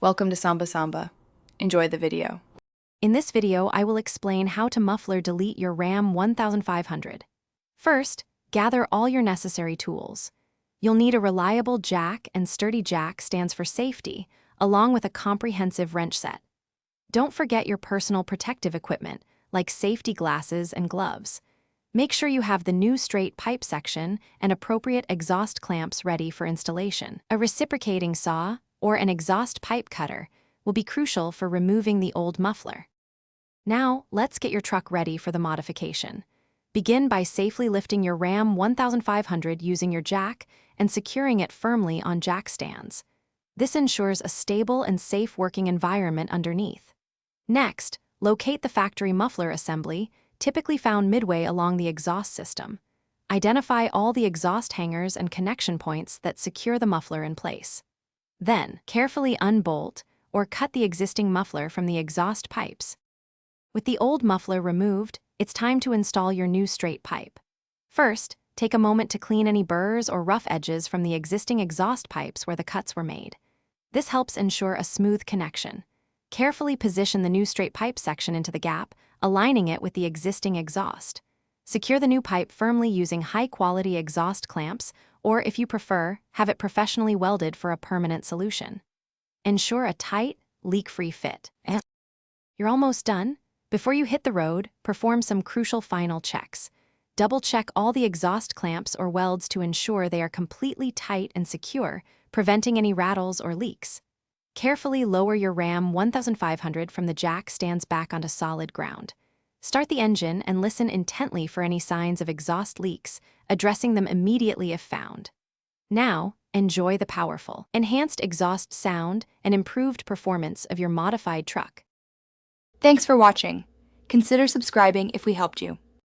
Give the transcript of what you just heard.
Welcome to Samba Samba. Enjoy the video. In this video, I will explain how to muffler delete your Ram 1500. First, gather all your necessary tools. You'll need a reliable jack, and sturdy jack stands for safety, along with a comprehensive wrench set. Don't forget your personal protective equipment, like safety glasses and gloves. Make sure you have the new straight pipe section and appropriate exhaust clamps ready for installation. A reciprocating saw, or an exhaust pipe cutter, will be crucial for removing the old muffler. Now, let's get your truck ready for the modification. Begin by safely lifting your Ram 1500 using your jack and securing it firmly on jack stands. This ensures a stable and safe working environment underneath. Next, locate the factory muffler assembly, typically found midway along the exhaust system. Identify all the exhaust hangers and connection points that secure the muffler in place. Then, carefully unbolt or cut the existing muffler from the exhaust pipes. With the old muffler removed, it's time to install your new straight pipe. First, take a moment to clean any burrs or rough edges from the existing exhaust pipes where the cuts were made. This helps ensure a smooth connection. Carefully position the new straight pipe section into the gap, aligning it with the existing exhaust. Secure the new pipe firmly using high-quality exhaust clamps, or if you prefer, have it professionally welded for a permanent solution. Ensure a tight, leak-free fit. You're almost done. Before you hit the road, perform some crucial final checks. Double-check all the exhaust clamps or welds to ensure they are completely tight and secure, preventing any rattles or leaks. Carefully lower your Ram 1500 from the jack stands back onto solid ground. Start the engine and listen intently for any signs of exhaust leaks, addressing them immediately if found. Now, enjoy the powerful, enhanced exhaust sound and improved performance of your modified truck. Thanks for watching. Consider subscribing if we helped you.